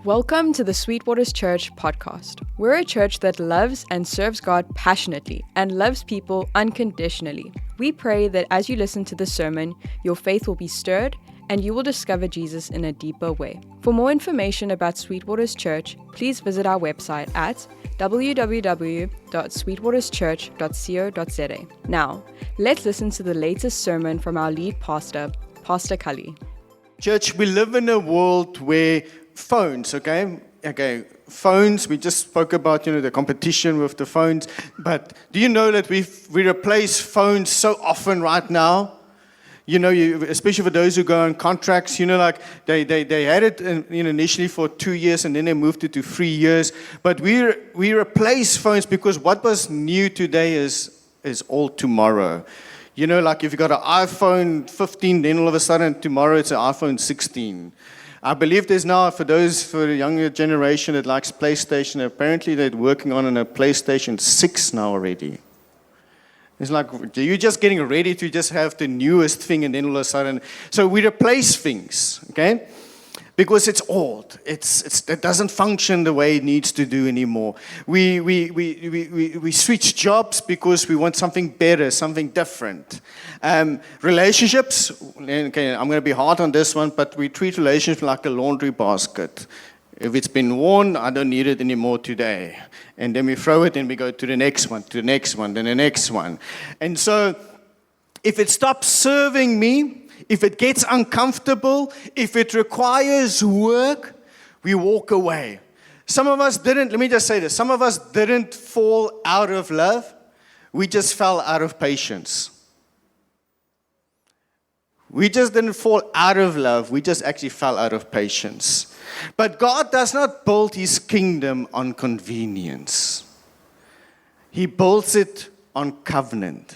Welcome to the Sweetwaters Church podcast. We're a church that loves and serves God passionately and loves people unconditionally. We pray that as you listen to this sermon, your faith will be stirred and you will discover Jesus in a deeper way. For more information about Sweetwaters Church, please visit our website at www.sweetwaterschurch.co.za. Now, let's listen to the latest sermon from our lead pastor, Pastor Cully. Church, we live in a world where phones, phones, we just spoke about, the competition with the phones, but do you know that we replace phones so often right now? Especially for those who go on contracts, they had it initially for 2 years and then they moved it to 3 years, but we replace phones because what was new today is all tomorrow. If you got an iPhone 15, then all of a sudden tomorrow it's an iPhone 16. I believe there's now, for the younger generation that likes PlayStation, apparently they're working on a PlayStation 6 now already. It's like, you're just getting ready to just have the newest thing and then all of a sudden, so we replace things, okay? Because it's old. It doesn't function the way it needs to do anymore. We switch jobs because we want something better, something different. Relationships, okay, I'm going to be hard on this one, but we treat relationships like a laundry basket. If it's been worn, I don't need it anymore today. And then we throw it and we go to the next one, then the next one. And so, if it stops serving me, if it gets uncomfortable, if it requires work, we walk away. Some of us didn't fall out of love. We just fell out of patience. We just didn't fall out of love. We just actually fell out of patience. But God does not build His kingdom on convenience. He builds it on covenant.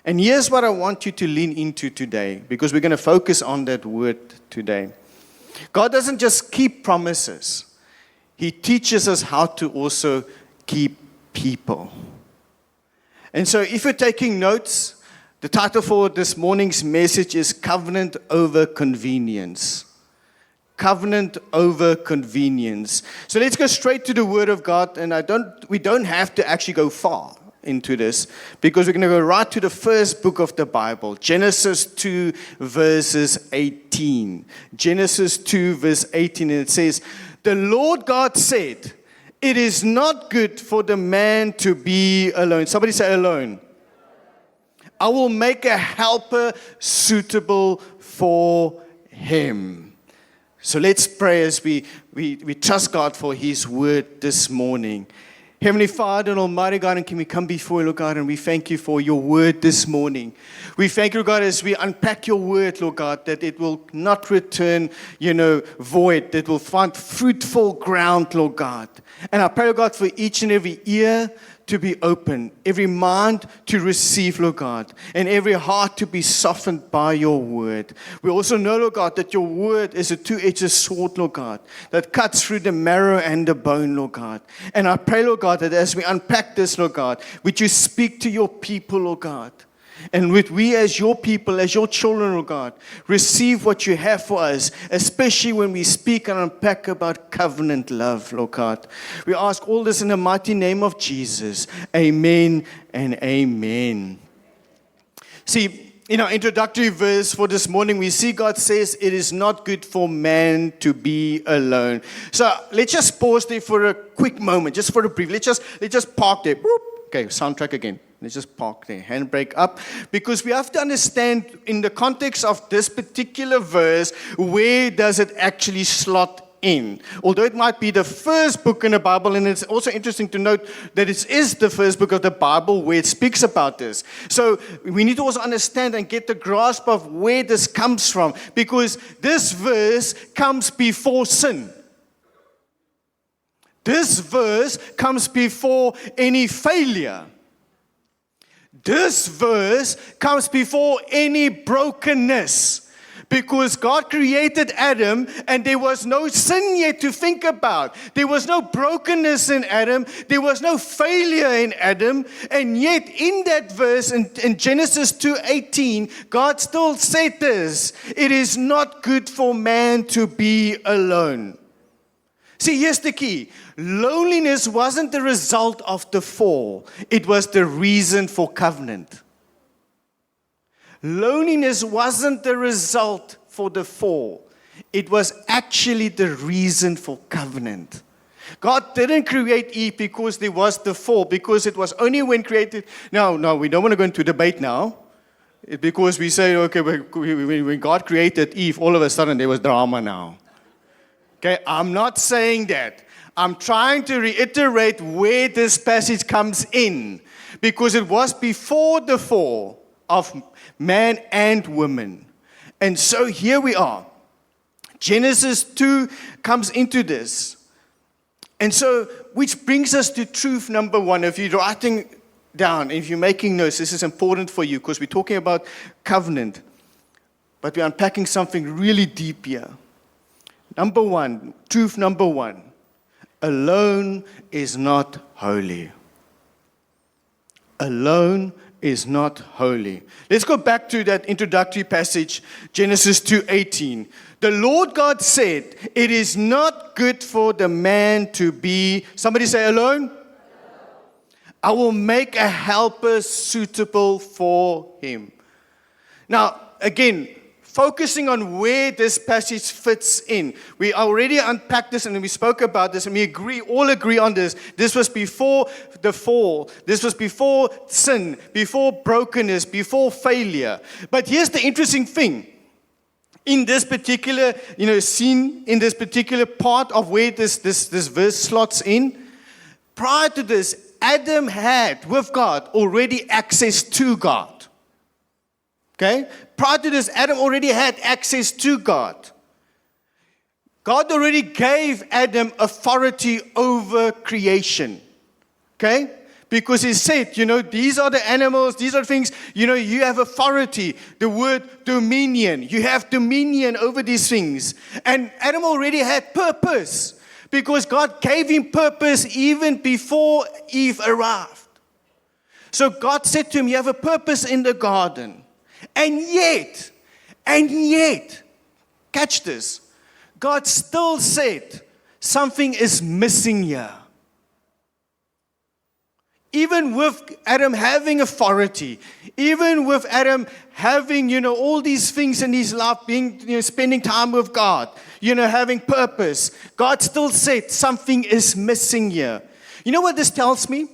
And here's what I want you to lean into today, because we're going to focus on that word today. God doesn't just keep promises. He teaches us how to also keep people. And so if you're taking notes, the title for this morning's message is Covenant Over Convenience. Covenant over convenience. So let's go straight to the Word of God, and we don't have to actually go far into this, because we're going to go right to the first book of the Bible, Genesis 2, verses 18. Genesis 2, verse 18, and it says, "The Lord God said, it is not good for the man to be alone." Somebody say alone. "I will make a helper suitable for him." So let's pray as we trust God for His word this morning. Heavenly Father and Almighty God, and can we come before you, Lord God, and we thank you for your word this morning. We thank you, Lord God, as we unpack your word, Lord God, that it will not return, void, that will find fruitful ground, Lord God. And I pray, Lord God, for each and every ear to be open, every mind to receive, Lord God, and every heart to be softened by your word. We also know, Lord God, that your word is a two-edged sword, Lord God, that cuts through the marrow and the bone, Lord God. And I pray, Lord God, that as we unpack this, Lord God, would you speak to your people, Lord God, and would we as your people, as your children, Lord God, receive what you have for us, especially when we speak and unpack about covenant love, Lord God. We ask all this in the mighty name of Jesus. Amen and amen. See, in our introductory verse for this morning, we see God says it is not good for man to be alone. So let's just pause there for a quick moment, just for a brief. Let's just park there. Okay, soundtrack again. Let's just park there, handbrake up, because we have to understand in the context of this particular verse, where does it actually slot in? Although it might be the first book in the Bible, and it's also interesting to note that it is the first book of the Bible where it speaks about this. So we need to also understand and get the grasp of where this comes from, because this verse comes before sin. This verse comes before any failure. This verse comes before any brokenness, because God created Adam and there was no sin yet to think about. There was no brokenness in Adam. There was no failure in Adam. And yet in that verse in Genesis 2:18, God still said this: it is not good for man to be alone. See, here's the key. Loneliness wasn't the result of the fall. It was the reason for covenant. Loneliness wasn't the result for the fall. It was actually the reason for covenant. God didn't create Eve because there was the fall, because it was only when created. No, we don't want to go into debate now. Because we say, okay, when God created Eve, all of a sudden there was drama now. Okay, I'm not saying that. I'm trying to reiterate where this passage comes in. Because it was before the fall of man and woman. And so here we are. Genesis 2 comes into this. And so, which brings us to truth number 1. If you're writing down, if you're making notes, this is important for you because we're talking about covenant. But we're unpacking something really deep here. Number 1, truth number 1. Alone is not holy. Alone is not holy. Let's go back to that introductory passage, Genesis 2:18. The Lord God said, it is not good for the man to be, somebody say alone? I will make a helper suitable for him. Now, again, focusing on where this passage fits in. We already unpacked this and we spoke about this and we all agree on this. This was before the fall. This was before sin, before brokenness, before failure. But here's the interesting thing. In this particular, scene, in this particular part of where this verse slots in, prior to this, Adam had, with God, already access to God. Okay? Prior to this, Adam already had access to God. God already gave Adam authority over creation. Okay? Because he said, these are the animals, these are things, you have authority. The word dominion. You have dominion over these things. And Adam already had purpose. Because God gave him purpose even before Eve arrived. So God said to him, you have a purpose in the garden. And yet, catch this. God still said, something is missing here. Even with Adam having authority, even with Adam having, all these things in his life, being, spending time with God, having purpose, God still said something is missing here. You know what this tells me?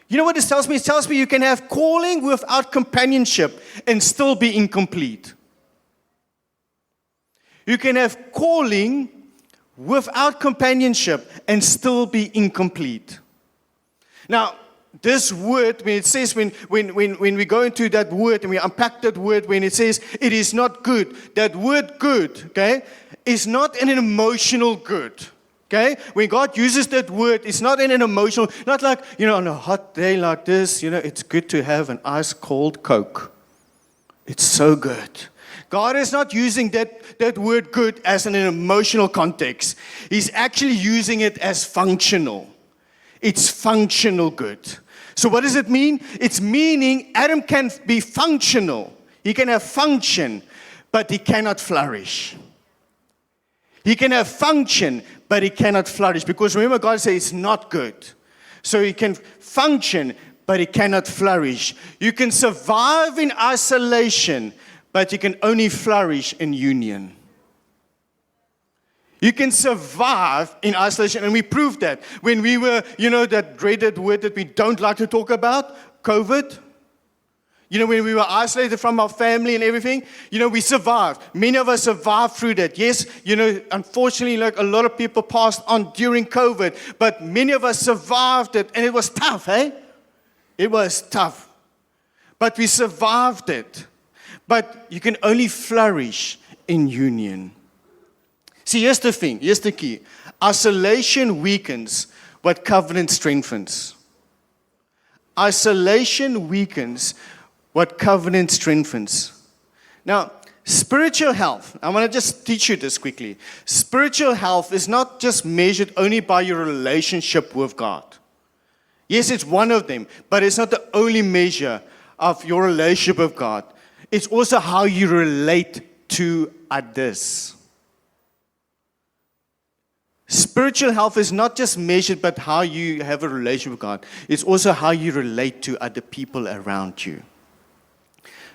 You know what this tells me? It tells me you can have calling without companionship and still be incomplete. You can have calling without companionship and still be incomplete. Now, this word, when it says, when we go into that word and we unpack that word, when it says it is not good, that word good, okay, is not an emotional good. Okay? When God uses that word, it's not in an emotional, not like, on a hot day like this, it's good to have an ice cold Coke. It's so good. God is not using that word good as in an emotional context. He's actually using it as functional. It's functional good. So what does it mean? It's meaning Adam can be functional. He can have function, but he cannot flourish. He can have function, but he cannot flourish. Because remember, God says it's not good. So he can function, but he cannot flourish. You can survive in isolation, but you can only flourish in union. You can survive in isolation, and we proved that when we were, that dreaded word that we don't like to talk about, COVID. When we were isolated from our family and everything, we survived. Many of us survived through that. Yes, unfortunately, like a lot of people passed on during COVID, but many of us survived it, and it was tough, eh? It was tough. But we survived it. But you can only flourish in union. See, here's the thing. Here's the key. Isolation weakens what covenant strengthens. Isolation weakens what covenant strengthens. Now, spiritual health. I want to just teach you this quickly. Spiritual health is not just measured only by your relationship with God. Yes, it's one of them, but it's not the only measure of your relationship with God. It's also how you relate to others. spiritual health is not just measured by how you have a relationship with God. It's also how you relate to other people around you.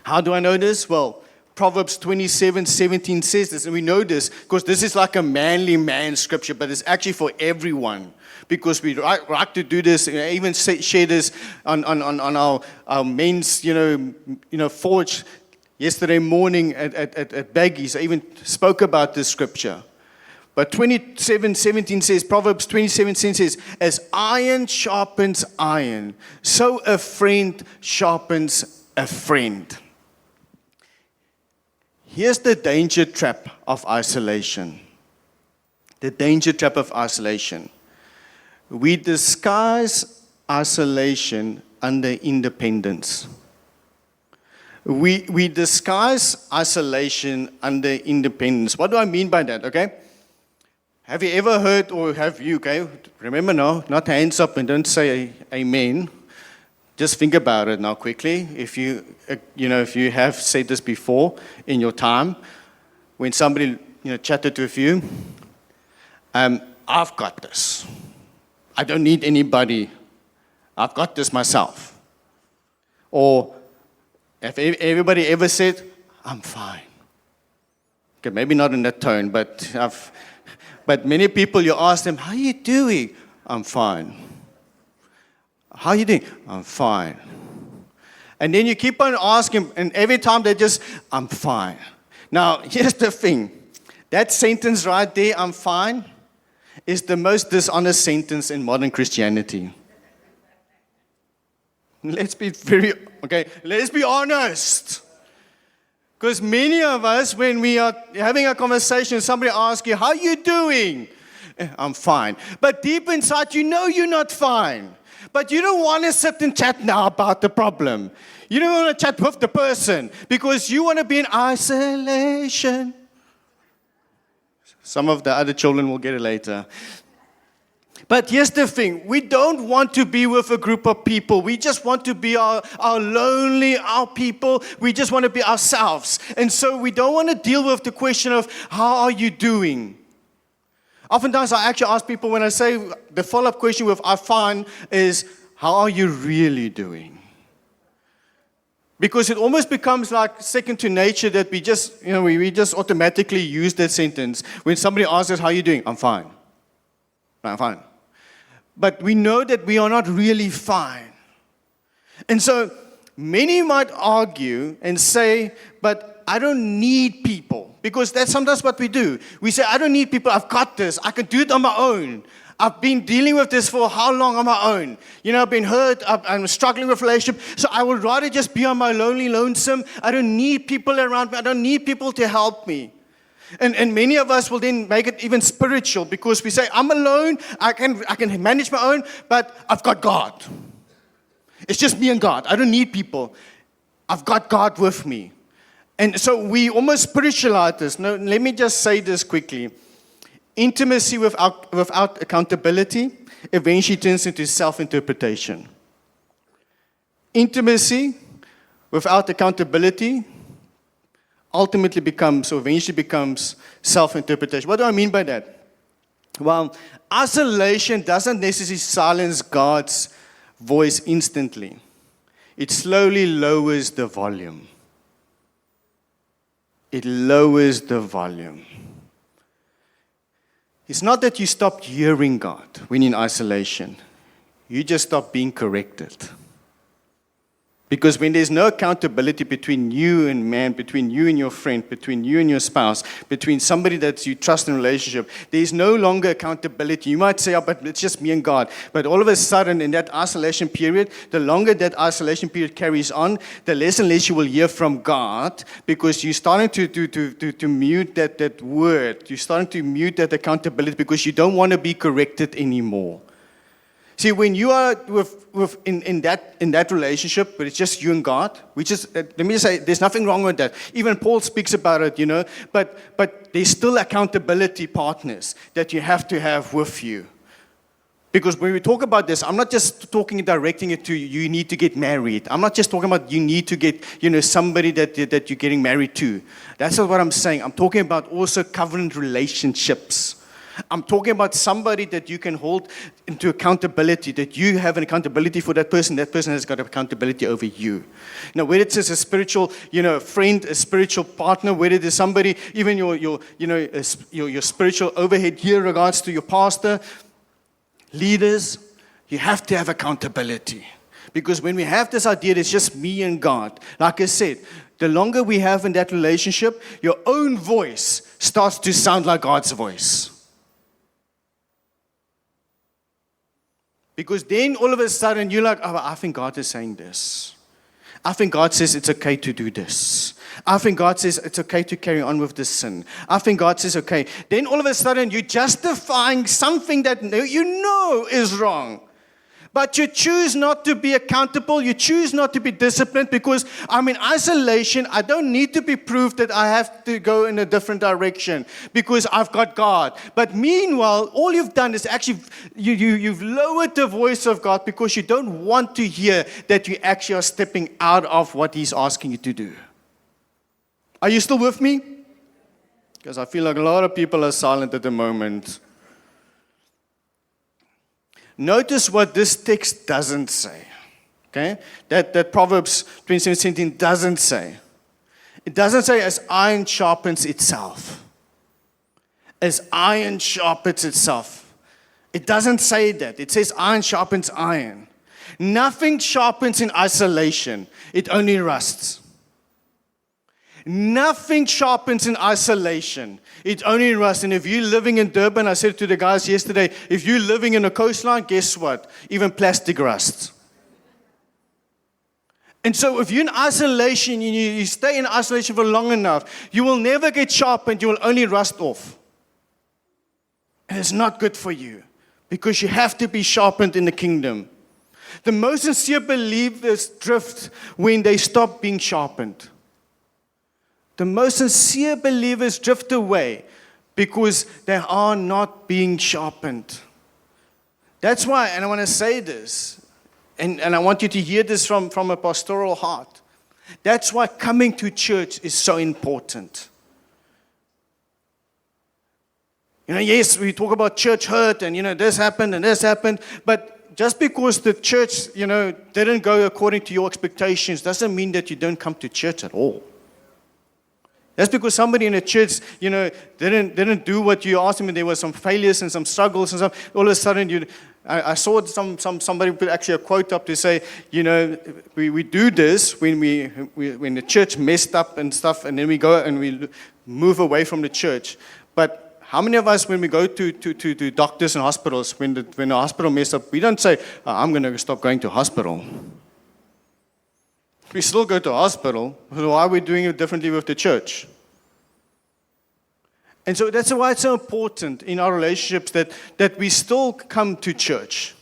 How do I know this? Well, Proverbs 27:17 says this, and we know this because this is like a manly man scripture, but it's actually for everyone. Because we like to do this, even share this on our men's, forge yesterday morning at Baggies. I even spoke about this scripture. But 27:17 says, Proverbs 27:17 says, as iron sharpens iron, so a friend sharpens a friend. Here's the danger trap of isolation. The danger trap of isolation. We disguise isolation under independence. We disguise isolation under independence. What do I mean by that, okay? Have you ever heard, or have you, okay? Remember now, not hands up and don't say amen. Just think about it now quickly. If you have said this before in your time, when somebody, chatted with you, I've got this. I don't need anybody. I've got this myself. Or have everybody ever said, I'm fine? Okay, maybe not in that tone, but many people, you ask them, how are you doing? I'm fine. How are you doing? I'm fine. And then you keep on asking, and every time they just, I'm fine. Now, here's the thing. That sentence right there, I'm fine, is the most dishonest sentence in modern Christianity. Let's be honest. Because many of us, when we are having a conversation, somebody asks you, how are you doing? I'm fine. But deep inside, you know you're not fine. But you don't want to sit and chat now about the problem. You don't want to chat with the person because you want to be in isolation. Some of the other children will get it later. But here's the thing. We don't want to be with a group of people. We just want to be our people. We just want to be ourselves. And so we don't want to deal with the question of how are you doing? Oftentimes I actually ask people when I say the follow-up question with I'm fine is, how are you really doing? Because it almost becomes like second to nature that we just, we just automatically use that sentence. When somebody asks us, how are you doing? I'm fine. I'm fine. But we know that we are not really fine. And so many might argue and say, but I don't need people. Because that's sometimes what we do. We say, I don't need people. I've got this. I can do it on my own. I've been dealing with this for how long on my own? I've been hurt. I'm struggling with relationship. So I would rather just be on my lonely, lonesome. I don't need people around me. I don't need people to help me. And many of us will then make it even spiritual because we say, I'm alone. I can manage my own, but I've got God. It's just me and God. I don't need people. I've got God with me. And so we almost spiritualize this. Now, let me just say this quickly. Intimacy without accountability eventually turns into self-interpretation. Intimacy without accountability eventually becomes self-interpretation. What do I mean by that? Well, isolation doesn't necessarily silence God's voice instantly. It slowly lowers the volume. It lowers the volume. It's not that you stop hearing God when in isolation. You just stop being corrected. Because when there's no accountability between you and man, between you and your friend, between you and your spouse, between somebody that you trust in a relationship, there's no longer accountability. You might say, but it's just me and God. But all of a sudden, in that isolation period, the longer that isolation period carries on, the less and less you will hear from God because you're starting to mute that word. You're starting to mute that accountability because you don't want to be corrected anymore. See, when you are in that relationship, but it's just you and God, let me just say, there's nothing wrong with that. Even Paul speaks about it, but there's still accountability partners that you have to have with you. Because when we talk about this, I'm not just directing it to you need to get married. I'm not just talking about you need to get, somebody that you're getting married to. That's not what I'm saying. I'm talking about also covenant relationships. I'm talking about somebody that you can hold into accountability, that you have an accountability for that person has got accountability over you. Now, whether it's a spiritual, friend, a spiritual partner, whether it is somebody, even your spiritual overhead here in regards to your pastor, leaders, you have to have accountability. Because when we have this idea, it's just me and God. Like I said, the longer we have in that relationship, your own voice starts to sound like God's voice. Because then all of a sudden you're like, I think God is saying this. I think God says it's okay to do this. I think God says it's okay to carry on with this sin. I think God says okay. Then all of a sudden you're justifying something that you know is wrong. But you choose not to be accountable. You choose not to be disciplined because I'm in isolation. I don't need to be proved that I have to go in a different direction because I've got God. But meanwhile, all you've done is actually, you've lowered the voice of God because you don't want to hear that you actually are stepping out of what He's asking you to do. Are you still with me? Because I feel like a lot of people are silent at the moment. Notice what this text doesn't say. Okay? That Proverbs 27:17 doesn't say. It doesn't say as iron sharpens itself. As iron sharpens itself. It doesn't say that. It says iron sharpens iron. Nothing sharpens in isolation. It only rusts. Nothing sharpens in isolation. It only rusts. And if you're living in Durban, I said to the guys yesterday, if you're living in a coastline, guess what? Even plastic rusts. And so if you're in isolation, you stay in isolation for long enough, you will never get sharpened. You will only rust off. And it's not good for you because you have to be sharpened in the kingdom. The most sincere believers drift when they stop being sharpened. The most sincere believers drift away because they are not being sharpened. That's why, and I want to say this, and I want you to hear this from a pastoral heart. That's why coming to church is so important. Yes, we talk about church hurt and, this happened, but just because the church, didn't go according to your expectations doesn't mean that you don't come to church at all. That's because somebody in the church, didn't do what you asked them, and there were some failures and some struggles and stuff. All of a sudden, I saw somebody put actually a quote up to say, we do this when the church messed up and stuff, and then we go and we move away from the church. But how many of us, when we go to doctors and hospitals, when the hospital messed up, we don't say, I'm going to stop going to hospital. We still go to hospital. So why are we doing it differently with the church? And so that's why it's so important in our relationships that we still come to church.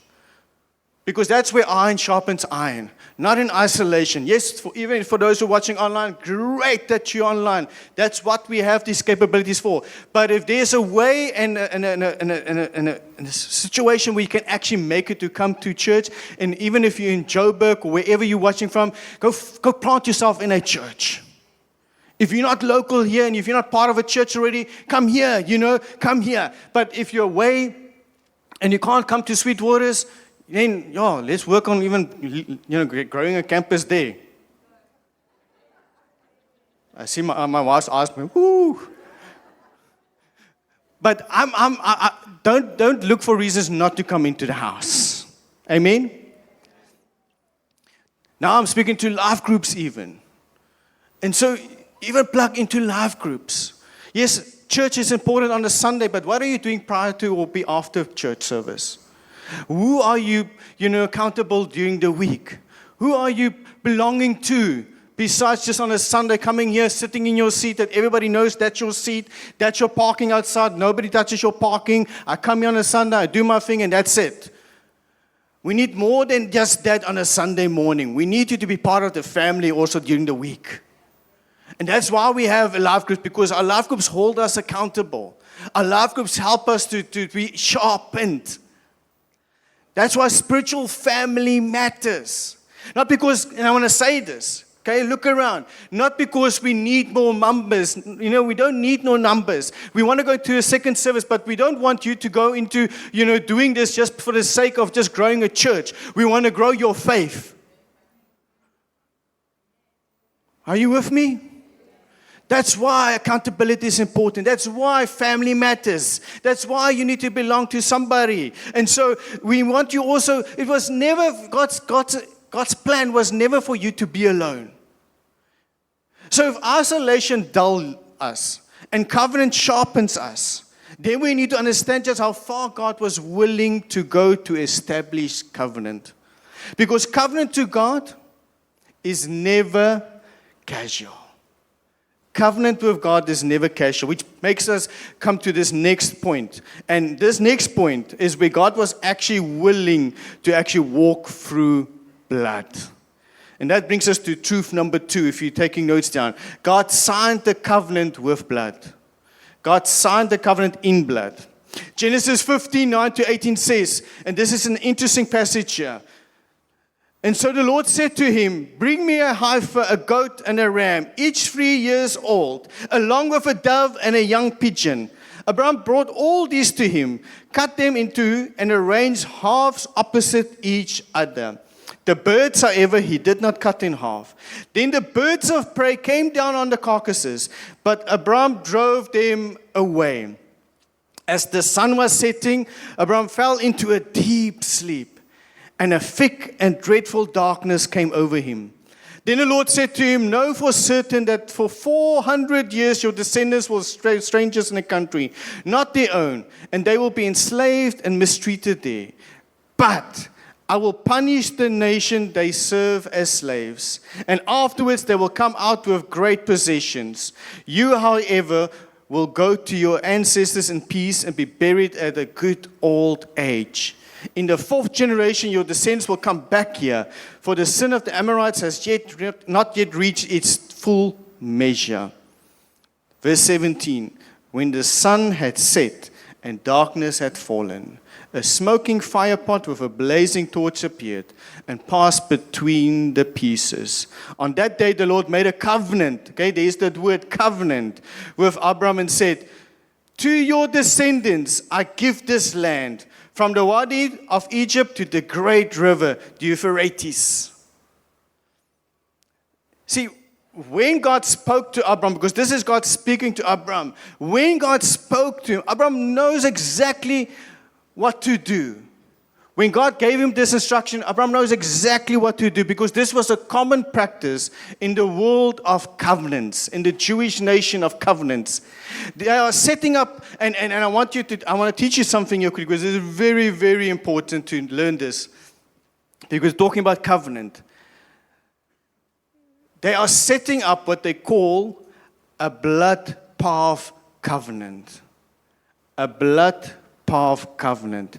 Because that's where iron sharpens iron, not in isolation. Yes, even for those who are watching online, great that you're online. That's what we have these capabilities for. But if there's a way and a situation where you can actually make it to come to church, and even if you're in Joburg or wherever you're watching from, go plant yourself in a church. If you're not local here and if you're not part of a church already, come here, come here. But if you're away and you can't come to Sweet Waters, then, let's work on even, growing a campus there. I see my wife asked me, woo. But don't look for reasons not to come into the house. Amen? Now I'm speaking to life groups even. And so, even plug into life groups. Yes, church is important on a Sunday, but what are you doing prior to or be after church service? Who are you, accountable during the week? Who are you belonging to? Besides just on a Sunday coming here, sitting in your seat that everybody knows that's your seat, that's your parking outside, nobody touches your parking. I come here on a Sunday, I do my thing, and that's it. We need more than just that on a Sunday morning. We need you to be part of the family also during the week. And that's why we have a life group, because our life groups hold us accountable. Our life groups help us to be sharpened. That's why spiritual family matters. Not because, and I want to say this, Okay, look around. Not because we need more numbers. We don't need no numbers. We want to go to a second service, but we don't want you to go into, doing this just for the sake of just growing a church. We want to grow your faith. Are you with me? That's why accountability is important. That's why family matters. That's why you need to belong to somebody. And so we want you also, it was never, God's plan was never for you to be alone. So if isolation dulls us and covenant sharpens us, then we need to understand just how far God was willing to go to establish covenant. Because covenant to God is never casual. Covenant with God is never casual, which makes us come to this next point. And this next point is where God was actually willing to actually walk through blood. And that brings us to truth number 2, if you're taking notes down. God signed the covenant with blood. God signed the covenant in blood. Genesis 15:9-18 says, and this is an interesting passage here. And so the Lord said to him, bring me a heifer, a goat, and a ram, each 3 years old, along with a dove and a young pigeon. Abraham brought all these to him, cut them in two, and arranged halves opposite each other. The birds, however, he did not cut in half. Then the birds of prey came down on the carcasses, but Abraham drove them away. As the sun was setting, Abraham fell into a deep sleep, and a thick and dreadful darkness came over him. Then the Lord said to him, know for certain that for 400 years your descendants will stray strangers in a country, not their own, and they will be enslaved and mistreated there. But I will punish the nation they serve as slaves, and afterwards they will come out with great possessions. You, however, will go to your ancestors in peace and be buried at a good old age. In the 4th generation, your descendants will come back here, for the sin of the Amorites has not yet reached its full measure. Verse 17, when the sun had set and darkness had fallen, a smoking firepot with a blazing torch appeared and passed between the pieces. On that day, the Lord made a covenant. Okay, there's that word covenant with Abraham and said, to your descendants, I give this land from the Wadi of Egypt to the great river, the Euphrates. See, when God spoke to Abraham, because this is God speaking to Abraham, when God spoke to him, Abraham knows exactly what to do. When God gave him this instruction, Abraham knows exactly what to do, because this was a common practice in the world of covenants, in the Jewish nation of covenants. They are setting up, and I want to teach you something here quick, because it's very, very important to learn this. Because talking about covenant, they are setting up what they call a blood path covenant. A blood path covenant.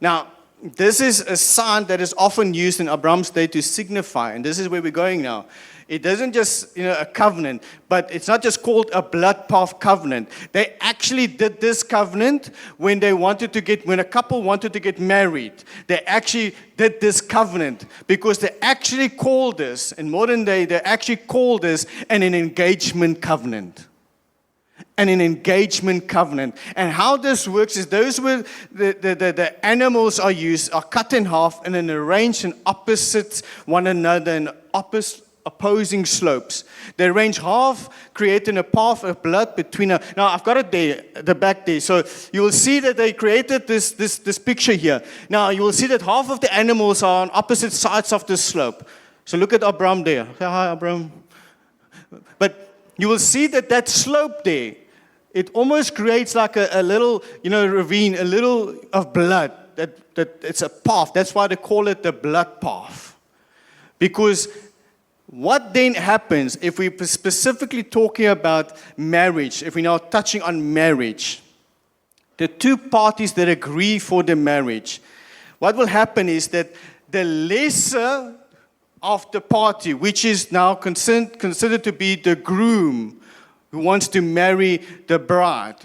Now, this is a sign that is often used in Abraham's day to signify, and this is where we're going now. It doesn't just, a covenant, but it's not just called a blood path covenant. They actually did this covenant when a couple wanted to get married. They actually did this covenant because they actually called this, in modern day, they actually call this an engagement covenant. And an engagement covenant. And how this works is those were the animals are cut in half and then arranged in opposite one another in opposing slopes. They arrange half, creating a path of blood between now I've got it there, the back there. So you will see that they created this picture here. Now you will see that half of the animals are on opposite sides of the slope. So look at Abraham there. Say hi, Abraham. But you will see that slope there, it almost creates like a little, ravine, a little of blood. That it's a path. That's why they call it the blood path. Because what then happens if we're specifically talking about marriage, if we're now touching on marriage, the two parties that agree for the marriage, what will happen is that the lesser of the party, which is now considered to be the groom who wants to marry the bride,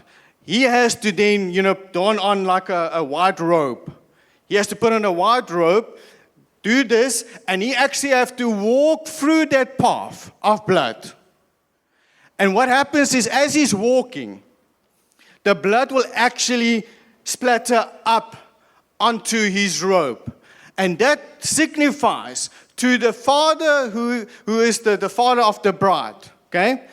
he has to then, don on like a white robe. He has to put on a white robe, do this, and he actually have to walk through that path of blood. And what happens is, as he's walking, the blood will actually splatter up onto his robe. And that signifies to the father who is the father of the bride, okay?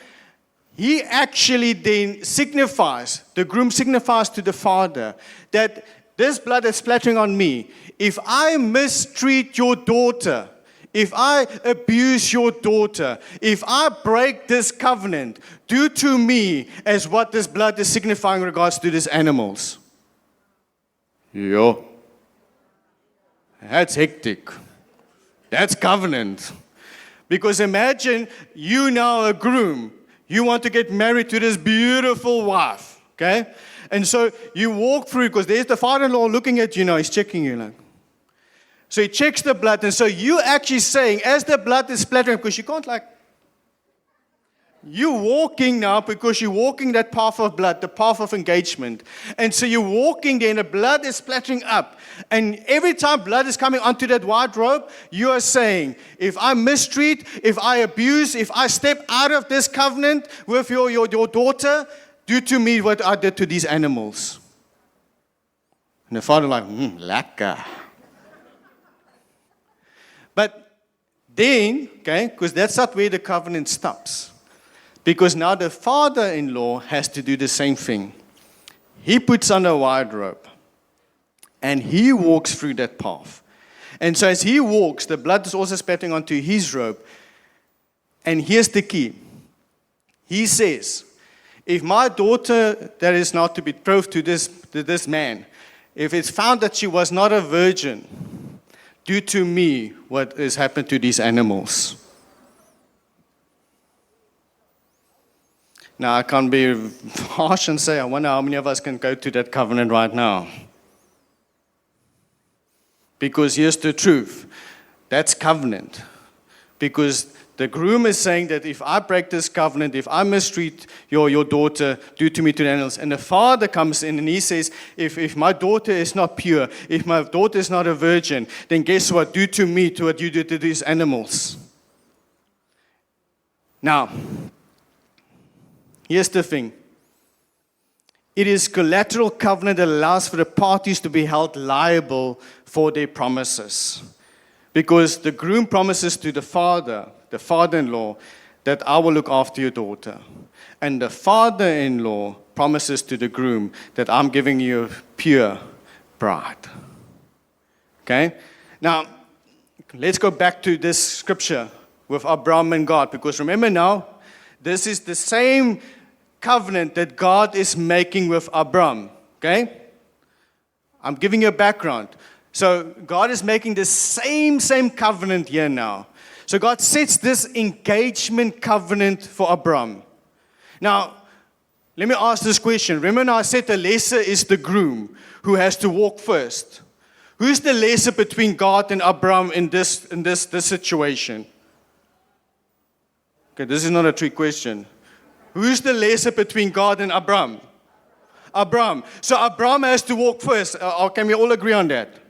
He actually then signifies, the groom signifies to the father that this blood is splattering on me. If I mistreat your daughter, if I abuse your daughter, if I break this covenant, do to me as what this blood is signifying in regards to these animals. Yo. That's hectic. That's covenant. Because imagine you now a groom. You want to get married to this beautiful wife. Okay? And so you walk through, because there's the father-in-law looking at you now. He's checking you like. So he checks the blood. And so you actually saying, as the blood is splattering, because you can't like, you're walking now because you're walking that path of blood, the path of engagement. And so you're walking there and the blood is splattering up. And every time blood is coming onto that white robe, you are saying, if I mistreat, if I abuse, if I step out of this covenant with your daughter, do to me what I did to these animals. And the father like, lekker. But then, okay, because that's not where the covenant stops. Because now the father-in-law has to do the same thing. He puts on a white robe. And he walks through that path. And so as he walks, the blood is also splattering onto his robe. And here's the key. He says, if my daughter that is now to be betrothed to this man, if it's found that she was not a virgin, do to me what has happened to these animals. Now, I can't be harsh and say, I wonder how many of us can go to that covenant right now. Because here's the truth. That's covenant. Because the groom is saying that if I break this covenant, if I mistreat your daughter, do to me to the animals. And the father comes in and he says, if my daughter is not pure, if my daughter is not a virgin, then guess what? Do to me to what you did to these animals. Now, here's the thing. It is collateral covenant that allows for the parties to be held liable for their promises. Because the groom promises to the father-in-law, that I will look after your daughter. And the father-in-law promises to the groom that I'm giving you a pure bride. Okay? Now, let's go back to this scripture with Abraham and God. Because remember now, this is the same covenant that God is making with Abraham. Okay? I'm giving you a background. So God is making the same covenant here now. So God sets this engagement covenant for Abraham. Now, let me ask this question. Remember now I said the lesser is the groom who has to walk first. Who's the lesser between God and Abraham in this situation? Okay, this is not a trick question. Who's the lesser between God and Abraham? Abraham. So Abraham has to walk first. Can we all agree on that?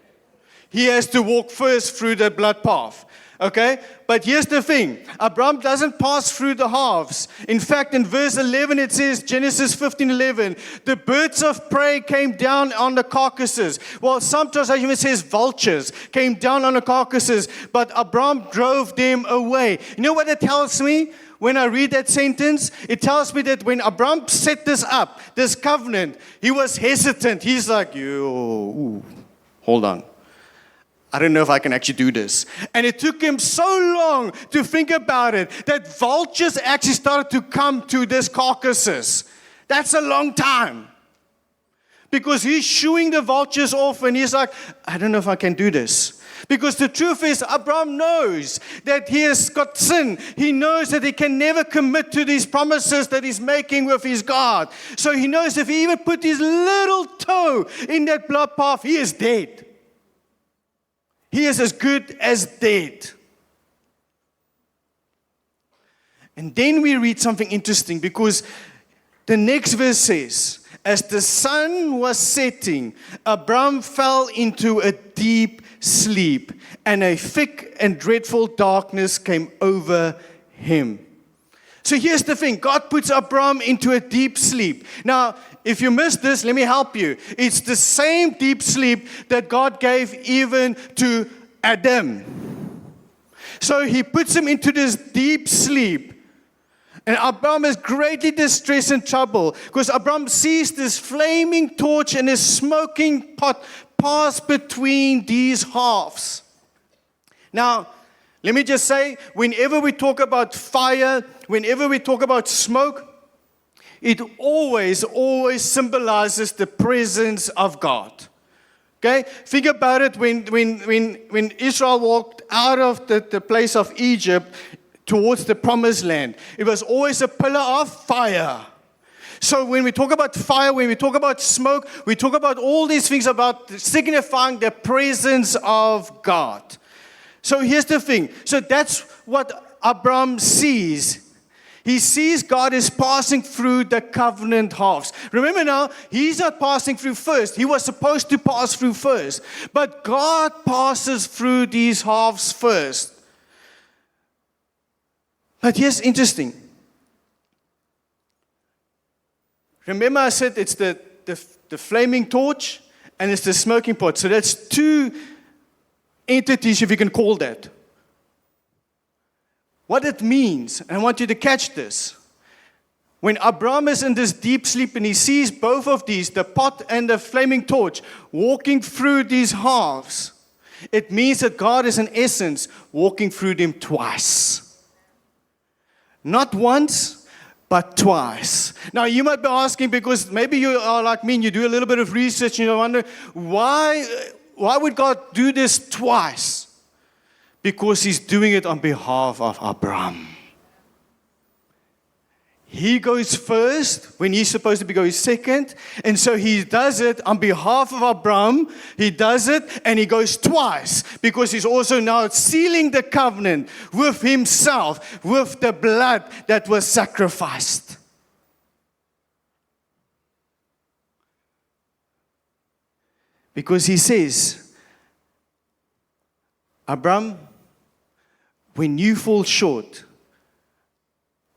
He has to walk first through the blood path. Okay? But here's the thing. Abraham doesn't pass through the halves. In fact, in verse 11 it says, Genesis 15:11, the birds of prey came down on the carcasses. Well, some translation it says vultures came down on the carcasses, but Abraham drove them away. You know what it tells me? When I read that sentence, it tells me that when Abraham set this up, this covenant, he was hesitant. He's like, hold on. I don't know if I can actually do this. And it took him so long to think about it that vultures actually started to come to these carcasses. That's a long time. Because he's shooing the vultures off and he's like, I don't know if I can do this. Because the truth is, Abraham knows that he has got sin. He knows that he can never commit to these promises that he's making with his God. So he knows if he even put his little toe in that blood path, he is dead. He is as good as dead. And then we read something interesting because the next verse says, as the sun was setting, Abraham fell into a deep sleep, and a thick and dreadful darkness came over him. So here's the thing. God puts Abram into a deep sleep. Now, if you missed this, let me help you. It's the same deep sleep that God gave even to Adam. So he puts him into this deep sleep. And Abram is greatly distressed and troubled because Abram sees this flaming torch and a smoking pot pass between these halves. Now, let me just say, whenever we talk about fire, whenever we talk about smoke, it always symbolizes the presence of God. Okay? Think about it when Israel walked out of the place of Egypt towards the promised land. It was always a pillar of fire. So when we talk about fire, when we talk about smoke, we talk about all these things about signifying the presence of God. So here's the thing. So that's what Abram sees. He sees God is passing through the covenant halves. Remember now, he's not passing through first. He was supposed to pass through first. But God passes through these halves first. But here's interesting. Remember I said it's the flaming torch and it's the smoking pot. So that's two entities, if you can call that. What it means, and I want you to catch this. When Abram is in this deep sleep and he sees both of these, the pot and the flaming torch, walking through these halves, it means that God is in essence walking through them twice. Not once, but twice. Now you might be asking, because maybe you are like me and you do a little bit of research and you wonder, why would God do this twice? Because he's doing it on behalf of Abram. He goes first when he's supposed to be going second. And so he does it on behalf of Abram. He does it and he goes twice. Because he's also now sealing the covenant with himself, with the blood that was sacrificed. Because he says, Abram, when you fall short,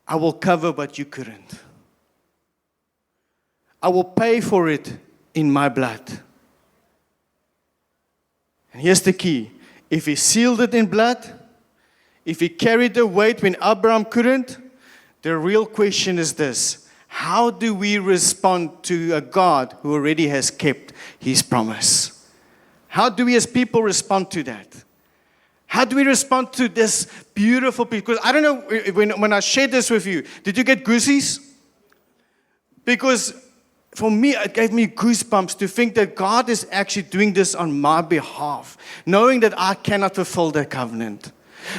I will cover what you couldn't. I will pay for it in my blood. And here's the key. If he sealed it in blood, if he carried the weight when Abraham couldn't, the real question is this. How do we respond to a God who already has kept his promise? How do we as people respond to that? How do we respond to this beautiful piece? Because I don't know, when I shared this with you, did you get goosies? Because for me, it gave me goosebumps to think that God is actually doing this on my behalf, knowing that I cannot fulfill the covenant,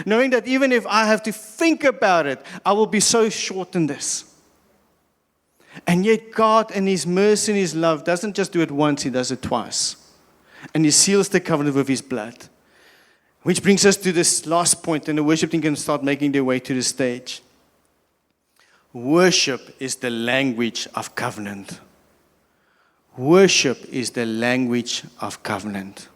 knowing that even if I have to think about it, I will be so short in this. And yet God in his mercy and his love doesn't just do it once, he does it twice. And he seals the covenant with his blood. Which brings us to this last point, and the worship team can start making their way to the stage. Worship is the language of covenant. Worship is the language of covenant.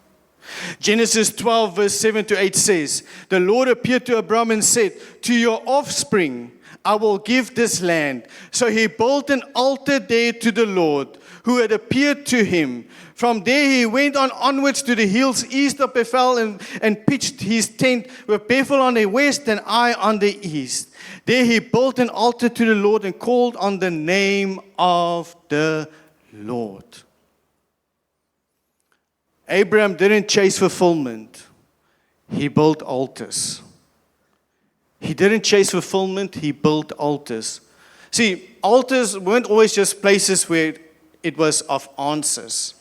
Genesis 12 verse 7 to 8 says, the Lord appeared to Abram and said, to your offspring I will give this land. So he built an altar there to the Lord, who had appeared to him. From there he went onwards to the hills east of Bethel and pitched his tent with Bethel on the west and Ai on the east. There he built an altar to the Lord and called on the name of the Lord. Abraham didn't chase fulfillment. He built altars. He didn't chase fulfillment. He built altars. See, altars weren't always just places where it was of answers.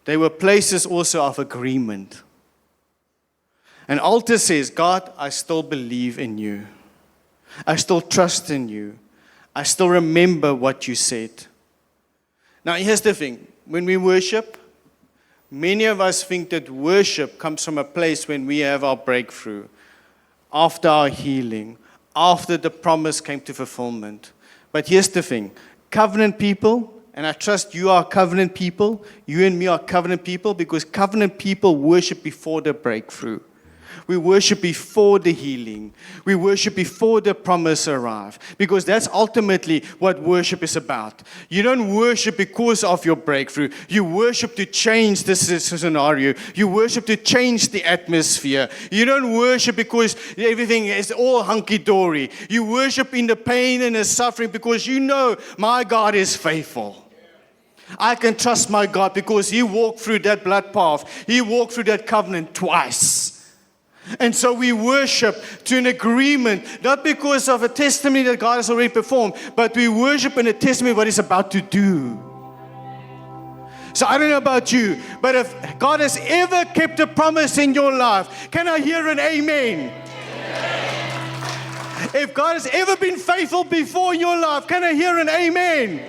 They were places also of agreement. An altar says, God, I still believe in you. I still trust in you. I still remember what you said. Now, here's the thing. When we worship, many of us think that worship comes from a place when we have our breakthrough, after our healing, after the promise came to fulfillment. But here's the thing. Covenant people, and I trust you are covenant people, you and me are covenant people, because covenant people worship before the breakthrough. We worship before the healing. We worship before the promise arrives. Because that's ultimately what worship is about. You don't worship because of your breakthrough. You worship to change this scenario. You worship to change the atmosphere. You don't worship because everything is all hunky-dory. You worship in the pain and the suffering because you know my God is faithful. I can trust my God because He walked through that blood path. He walked through that covenant twice. And so we worship to an agreement, not because of a testimony that God has already performed, but we worship in a testimony of what He's about to do. So I don't know about you, but if God has ever kept a promise in your life, can I hear an amen? If God has ever been faithful before in your life, can I hear an amen?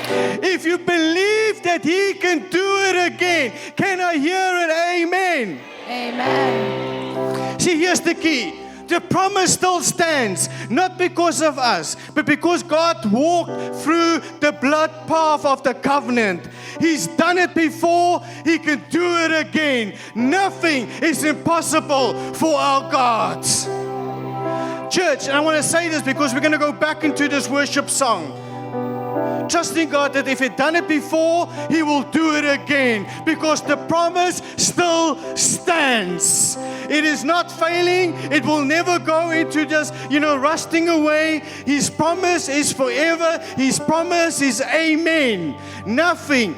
If you believe that He can do it again, can I hear an amen? Amen. See, here's the key. The promise still stands, not because of us, but because God walked through the blood path of the covenant. He's done it before, He can do it again. Nothing is impossible for our God. Church, and I want to say this because we're going to go back into this worship song. Trusting God that if He'd done it before, He will do it again. Because the promise still stands. It is not failing. It will never go into just, rusting away. His promise is forever. His promise is amen. Nothing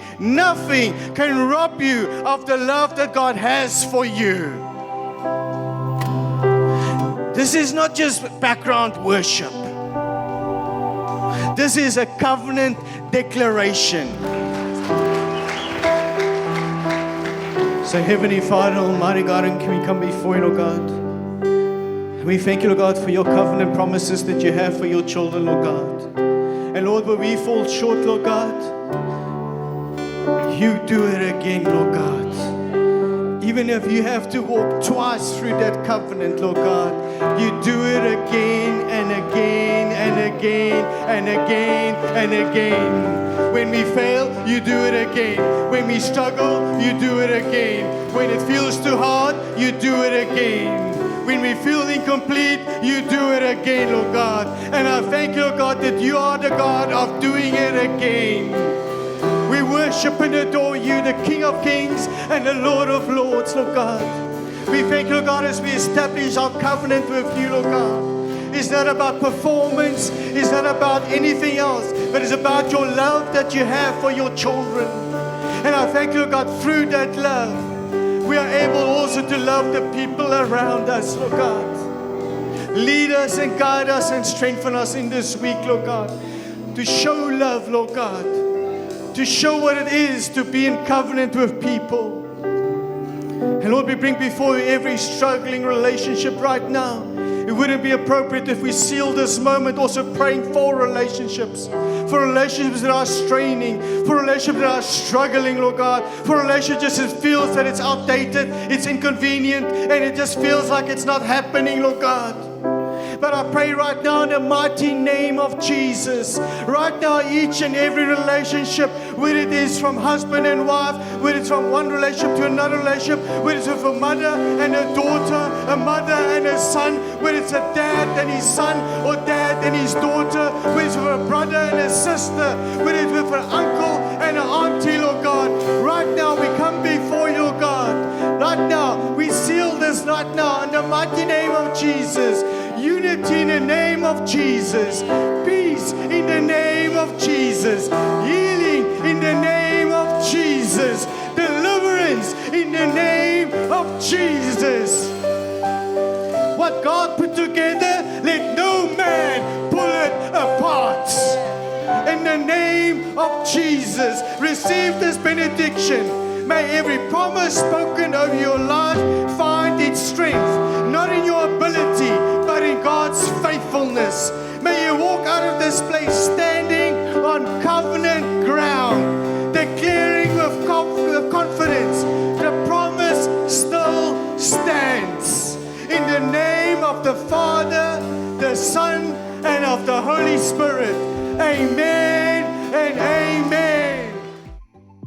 can rob you of the love that God has for you. This is not just background worship. This is a covenant declaration. So Heavenly Father, Almighty God, and can we come before You, Lord God? And we thank You, Lord God, for Your covenant promises that You have for Your children, Lord God. And Lord, where we fall short, Lord God, You do it again, Lord God. Even if you have to walk twice through that covenant, Lord God, You do it again and again and again and again and again. When we fail, You do it again. When we struggle, You do it again. When it feels too hard, You do it again. When we feel incomplete, You do it again, Lord God. And I thank You, Lord God, that You are the God of doing it again. We worship and adore You, the King of Kings and the Lord of Lords, Lord God. We thank You, Lord God, as we establish our covenant with You, Lord God. It's not about performance. It's not about anything else. But it's about Your love that You have for Your children. And I thank You, Lord God, through that love, we are able also to love the people around us, Lord God. Lead us and guide us and strengthen us in this week, Lord God. To show love, Lord God. To show what it is to be in covenant with people. And Lord, we bring before You every struggling relationship right now. It wouldn't be appropriate if we seal this moment also praying for relationships. For relationships that are straining. For relationships that are struggling, Lord God. For relationships that feels that it's outdated, it's inconvenient, and it just feels like it's not happening, Lord God. But I pray right now in the mighty name of Jesus, right now each and every relationship, whether it is from husband and wife, whether it's from one relationship to another relationship, whether it's with a mother and a daughter, a mother and a son, whether it's a dad and his son or dad and his daughter, whether it's with a brother and a sister, whether it's with an uncle and an auntie, Lord God. Right now we come before You, Lord God. Right now we seal this right now in the mighty name of Jesus. Unity in the name of Jesus. Peace in the name of Jesus. Healing in the name of Jesus. Deliverance in the name of Jesus. What God put together, let no man pull it apart. In the name of Jesus, receive this benediction. May every promise spoken over your life find its strength, not in your ability, but in God's faithfulness. May you walk out of this place standing on covenant ground, declaring with confidence, the promise still stands. In the name of the Father, the Son, and of the Holy Spirit. Amen and amen.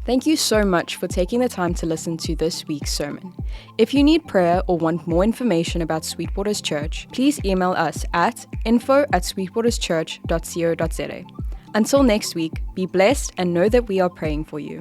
Thank you so much for taking the time to listen to this week's sermon. If you need prayer or want more information about Sweetwaters Church, please email us at info@sweetwaterschurch.co.za. Until next week, be blessed and know that we are praying for you.